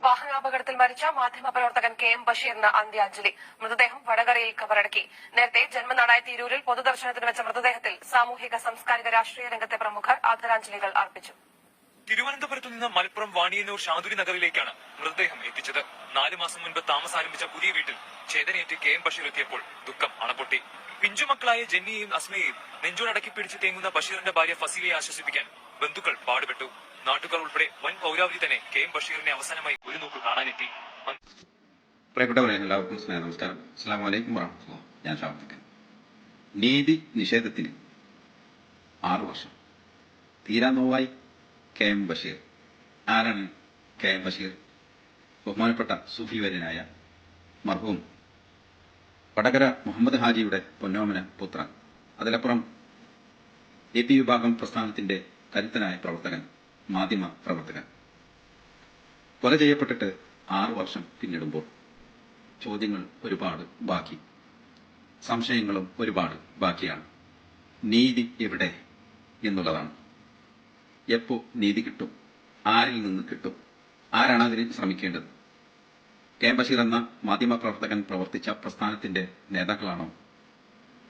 വാഹനാപകടത്തിൽ മരിച്ച മാധ്യമപ്രവർത്തകൻ KM ബഷീറിന് അന്ത്യാഞ്ജലി. മൃതദേഹം വടകരയിൽ കബറടക്കി. നേരത്തെ ജന്മനാടായ തിരൂരിൽ പൊതുദർശനത്തിന് വെച്ച മൃതദേഹത്തിൽ സാമൂഹിക സാംസ്കാരിക രാഷ്ട്രീയ രംഗത്തെ പ്രമുഖർ ആദരാഞ്ജലികൾ അർപ്പിച്ചു. തിരുവനന്തപുരത്തു നിന്ന് മലപ്പുറം വാണിയന്നൂർ ശാന്തുരി നഗറിലേക്കാണ് മൃതദേഹം എത്തിച്ചത്. 4 മാസം മുൻപ് താമസാരംഭിച്ച പുതിയ വീട്ടിൽ ചേതനയേറ്റ് KM ബഷീർ എത്തിയപ്പോൾ ദുഃഖം അണപൊട്ടി. പിഞ്ചുമക്കളായ ജെന്നിയെയും അസ്മയെയും നെഞ്ചോടക്കി പിടിച്ച് തേങ്ങുന്ന ബഷീറിന്റെ ഭാര്യ ഫസീലയെ ആശ്വസിപ്പിക്കാൻ ബന്ധുക്കൾ പാടുപെട്ടു. നാട്ടുകാർ ഉൾപ്പെടെ വൻ പൗരാവലി തന്നെ KM ബഷീറിനെ അവസാനമായി ഒരു നോക്ക് കാണാനെത്തി. പ്രിയപ്പെട്ടവരെ, എല്ലാവർക്കും നമസ്കാരം. അസ്സലാമു അലൈക്കും വറഹ്മത്തുള്ളാഹി. ഞാൻ ഷാഫിഖ്. നീതി നിഷേധത്തിന് 6 വർഷം. തീരാ നോവായി KM ബഷീർ. ആരാണ് KM ബഷീർ? ബഹുമാനപ്പെട്ട സൂഫി വര്യനായ മർഹൂം വടകര മുഹമ്മദ് ഹാജിയുടെ പൊന്നോമന പുത്രൻ. അതിലപ്പുറം AP വിഭാഗം പ്രസ്ഥാനത്തിന്റെ കരുത്തനായ പ്രവർത്തകൻ, മാധ്യമ പ്രവർത്തകൻ. കൊല ചെയ്യപ്പെട്ടിട്ട് 6 വർഷം പിന്നിടുമ്പോൾ ചോദ്യങ്ങൾ ഒരുപാട് ബാക്കി, സംശയങ്ങളും ഒരുപാട് ബാക്കിയാണ്. നീതി എവിടെ എന്നുള്ളതാണ്. എപ്പോ നീതി കിട്ടും? ആരിൽ നിന്ന് കിട്ടും? ആരാണ് അതിന് ശ്രമിക്കേണ്ടത്? KM ബഷീർ എന്ന മാധ്യമ പ്രവർത്തകൻ പ്രവർത്തിച്ച പ്രസ്ഥാനത്തിന്റെ നേതാക്കളാണോ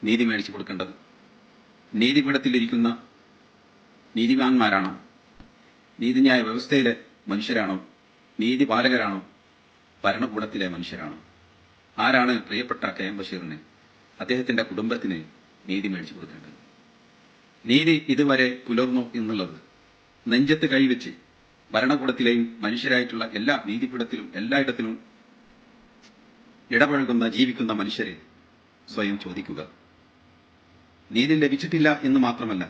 നീതി മേടിച്ചു കൊടുക്കേണ്ടത്? നീതിപീഠത്തിലിരിക്കുന്ന നീതിമാന്മാരാണോ? നീതിന്യായ വ്യവസ്ഥയിലെ മനുഷ്യരാണോ? നീതിപാലകരാണോ? ഭരണകൂടത്തിലെ മനുഷ്യരാണോ? ആരാണ് പ്രിയപ്പെട്ട KM ബഷീറിന്, അദ്ദേഹത്തിന്റെ കുടുംബത്തിന് നീതി മേടിച്ചു കൊടുക്കേണ്ടത്? നീതി ഇതുവരെ പുലർന്നു എന്നുള്ളത് നെഞ്ചത്ത് കൈവച്ച് ഭരണകൂടത്തിലെയും മനുഷ്യരായിട്ടുള്ള എല്ലാ നീതിപീഠത്തിലും എല്ലായിടത്തിലും ഇടപഴകുന്ന ജീവിക്കുന്ന മനുഷ്യരെ സ്വയം ചോദിക്കുക. നീതി ലഭിച്ചിട്ടില്ല എന്ന് മാത്രമല്ല,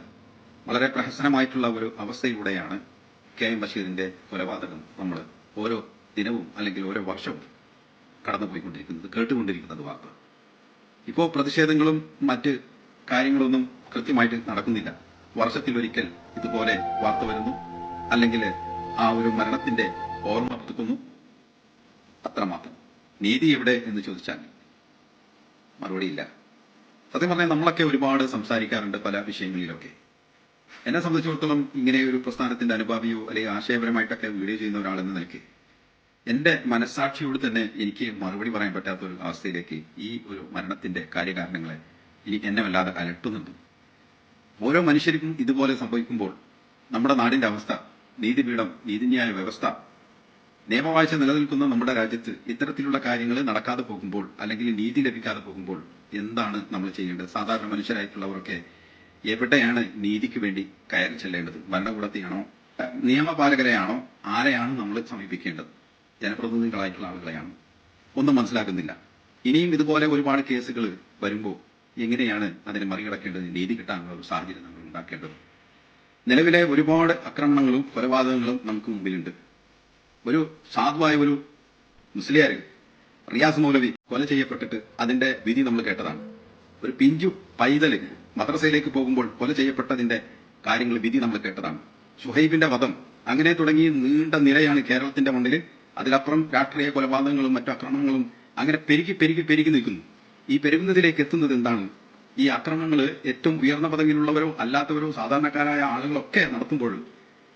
വളരെ പ്രഹസനമായിട്ടുള്ള ഒരു അവസ്ഥയിലൂടെയാണ് KM ബഷീറിന്റെ കൊലപാതകം നമ്മൾ ഓരോ ദിനവും അല്ലെങ്കിൽ ഓരോ വർഷവും കടന്നുപോയിക്കൊണ്ടിരിക്കുന്നത്, കേട്ടുകൊണ്ടിരിക്കുന്നത് വാർത്ത. ഇപ്പോൾ പ്രതിഷേധങ്ങളും മറ്റ് കാര്യങ്ങളൊന്നും കൃത്യമായിട്ട് നടക്കുന്നില്ല. വർഷത്തിലൊരിക്കൽ ഇതുപോലെ വാർത്ത വരുന്നു, അല്ലെങ്കിൽ ആ ഒരു മരണത്തിന്റെ ഓർമ്മ പുതുക്കുന്നു, അത്രമാത്രം. നീതി എവിടെ എന്ന് ചോദിച്ചാൽ മറുപടിയില്ല. സത്യം പറഞ്ഞാൽ നമ്മളൊക്കെ ഒരുപാട് സംസാരിക്കാറുണ്ട് പല വിഷയങ്ങളിലൊക്കെ. എന്നെ സംബന്ധിച്ചിടത്തോളം ഇങ്ങനെ ഒരു പ്രസ്ഥാനത്തിന്റെ അനുഭാവിയോ അല്ലെങ്കിൽ ആശയപരമായിട്ടൊക്കെ വീഡിയോ ചെയ്യുന്ന ഒരാളെന്ന നിലയ്ക്ക് എന്റെ മനസ്സാക്ഷിയോട് തന്നെ എനിക്ക് മറുപടി പറയാൻ പറ്റാത്ത ഒരു അവസ്ഥയിലേക്ക് ഈ ഒരു മരണത്തിന്റെ കാര്യകാരണങ്ങളെ എന്നെ വല്ലാതെ അലട്ടുന്നുണ്ട്. ഓരോ മനുഷ്യർക്കും ഇതുപോലെ സംഭവിക്കുമ്പോൾ നമ്മുടെ നാടിന്റെ അവസ്ഥ, നീതിപീഠം, നീതിന്യായ വ്യവസ്ഥ, നിയമവാഴ്ച നിലനിൽക്കുന്ന നമ്മുടെ രാജ്യത്ത് ഇത്തരത്തിലുള്ള കാര്യങ്ങൾ നടക്കാതെ പോകുമ്പോൾ അല്ലെങ്കിൽ നീതി ലഭിക്കാതെ പോകുമ്പോൾ എന്താണ് നമ്മൾ ചെയ്യേണ്ടത്? സാധാരണ മനുഷ്യരായിട്ടുള്ളവരൊക്കെ എവിടെയാണ് നീതിക്ക് വേണ്ടി കയറി ചെല്ലേണ്ടത്? ഭരണകൂടത്തെയാണോ, നിയമപാലകരെയാണോ, ആരെയാണ് നമ്മൾ സമീപിക്കേണ്ടത്? ജനപ്രതിനിധികളായിട്ടുള്ള ആളുകളെയാണ്? ഒന്നും മനസ്സിലാക്കുന്നില്ല. ഇനിയും ഇതുപോലെ ഒരുപാട് കേസുകൾ വരുമ്പോൾ എങ്ങനെയാണ് അതിനെ മറികടക്കേണ്ടത്? നീതി കിട്ടാനുള്ള ഒരു സാഹചര്യം നമ്മൾ ഉണ്ടാക്കേണ്ടത്. നിലവിലെ ഒരുപാട് ആക്രമണങ്ങളും കൊലപാതകങ്ങളും നമുക്ക് മുമ്പിലുണ്ട്. ഒരു സാധുവായ ഒരു മുസ്ലിയാർ റിയാസ് മൗലവി കൊല ചെയ്യപ്പെട്ടിട്ട് അതിന്റെ വിധി നമ്മൾ കേട്ടതാണ്. ഒരു പിഞ്ചു പൈതല് മദ്രസയിലേക്ക് പോകുമ്പോൾ കൊല ചെയ്യപ്പെട്ടതിന്റെ കാര്യങ്ങൾ, വിധി നമ്മൾ കേട്ടതാണ്. ഷുഹൈബിന്റെ വധം, അങ്ങനെ തുടങ്ങി നീണ്ട നിരയാണ് കേരളത്തിന്റെ മണ്ണിൽ. അതിലപ്പുറം രാഷ്ട്രീയ കൊലപാതകങ്ങളും മറ്റു ആക്രമണങ്ങളും അങ്ങനെ പെരുകി നിൽക്കുന്നു. ഈ പെരുകുന്നതിലേക്ക് എത്തുന്നത് എന്താണ്? ഈ ആക്രമണങ്ങൾ ഏറ്റവും ഉയർന്ന പദവിയിലുള്ളവരോ അല്ലാത്തവരോ സാധാരണക്കാരായ ആളുകളൊക്കെ നടത്തുമ്പോൾ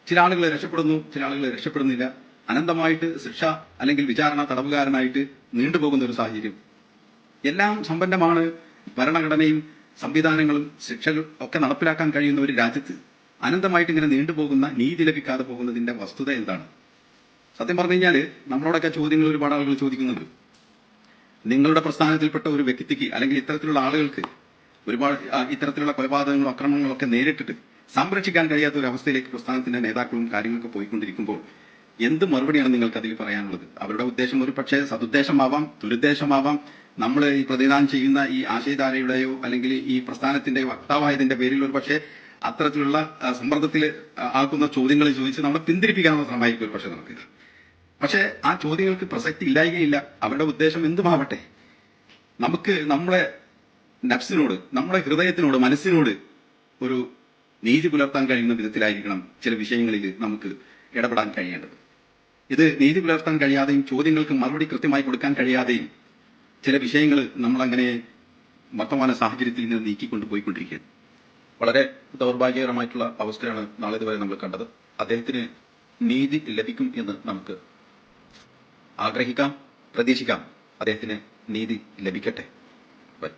ചില ആളുകൾ രക്ഷപ്പെടുന്നു, ചില ആളുകൾ രക്ഷപ്പെടുന്നില്ല. അനന്തമായിട്ട് ശിക്ഷ അല്ലെങ്കിൽ വിചാരണ തടവുകാരനായിട്ട് നീണ്ടുപോകുന്ന ഒരു സാഹചര്യം. എല്ലാം സമ്പന്നമാണ്, ഭരണഘടനയും സംവിധാനങ്ങളും ശിക്ഷകൾ ഒക്കെ നടപ്പിലാക്കാൻ കഴിയുന്ന ഒരു രാജ്യത്ത് അനന്തമായിട്ട് ഇങ്ങനെ നീണ്ടുപോകുന്ന, നീതി ലഭിക്കാതെ പോകുന്നതിന്റെ വസ്തുത എന്താണ്? സത്യം പറഞ്ഞു കഴിഞ്ഞാല് നമ്മളോടൊക്കെ ചോദ്യങ്ങൾ ഒരുപാട് ആളുകൾ ചോദിക്കുന്നുണ്ട്. നിങ്ങളുടെ പ്രസ്ഥാനത്തിൽപ്പെട്ട ഒരു വ്യക്തിക്ക് അല്ലെങ്കിൽ ഇത്തരത്തിലുള്ള ആളുകൾക്ക് ഒരുപാട് ഇത്തരത്തിലുള്ള കൊലപാതകങ്ങളും ആക്രമണങ്ങളും ഒക്കെ നേരിട്ടിട്ട് സംരക്ഷിക്കാൻ കഴിയാത്ത ഒരു അവസ്ഥയിലേക്ക് പ്രസ്ഥാനത്തിന്റെ നേതാക്കളും കാര്യങ്ങളൊക്കെ പോയിക്കൊണ്ടിരിക്കുമ്പോൾ എന്ത് മറുപടിയാണ് നിങ്ങൾക്ക് അതിൽ പറയാനുള്ളത്? അവരുടെ ഉദ്ദേശം ഒരു പക്ഷേ സതുദ്ദേശമാവാം, ദുരുദ്ദേശമാവാം. നമ്മൾ ഈ പ്രതിദാനം ചെയ്യുന്ന ഈ ആശയധാരയുടെയോ അല്ലെങ്കിൽ ഈ പ്രസ്ഥാനത്തിന്റെ വക്താവായതിന്റെ പേരിൽ ഒരു പക്ഷേ അത്തരത്തിലുള്ള സമ്മർദ്ദത്തിൽ ആക്കുന്ന ചോദ്യങ്ങൾ ചോദിച്ച് നമ്മളെ പിന്തിരിപ്പിക്കാനുള്ള ശ്രമമായിരിക്കും ഒരു പക്ഷെ നടക്കുക. പക്ഷെ ആ ചോദ്യങ്ങൾക്ക് പ്രസക്തി ഇല്ലായികയില്ല. അവരുടെ ഉദ്ദേശം എന്തുമാവട്ടെ, നമുക്ക് നമ്മുടെ നഫ്സിനോട്, നമ്മുടെ ഹൃദയത്തിനോട്, മനസ്സിനോട് ഒരു നീതി പുലർത്താൻ കഴിയുന്ന വിധത്തിലായിരിക്കണം ചില വിഷയങ്ങളിൽ നമുക്ക് ഇടപെടാൻ കഴിയേണ്ടത്. ഇത് നീതി പുലർത്താൻ കഴിയാതെയും ചോദ്യങ്ങൾക്ക് മറുപടി കൃത്യമായി കൊടുക്കാൻ കഴിയാതെയും ചില വിഷയങ്ങൾ നമ്മളങ്ങനെ വർത്തമാന സാഹചര്യത്തിൽ നിന്ന് നീക്കിക്കൊണ്ട് പോയിക്കൊണ്ടിരിക്കുകയാണ്. വളരെ ദൗർഭാഗ്യകരമായിട്ടുള്ള അവസ്ഥയാണ് നാളെ ഇതുവരെ നമ്മൾ കണ്ടത്. അദ്ദേഹത്തിന് നീതി ലഭിക്കും എന്ന് നമുക്ക് ആഗ്രഹിക്കാം, പ്രതീക്ഷിക്കാം അദ്ദേഹത്തിന് നീതി ലഭിക്കട്ടെ. ബൈ.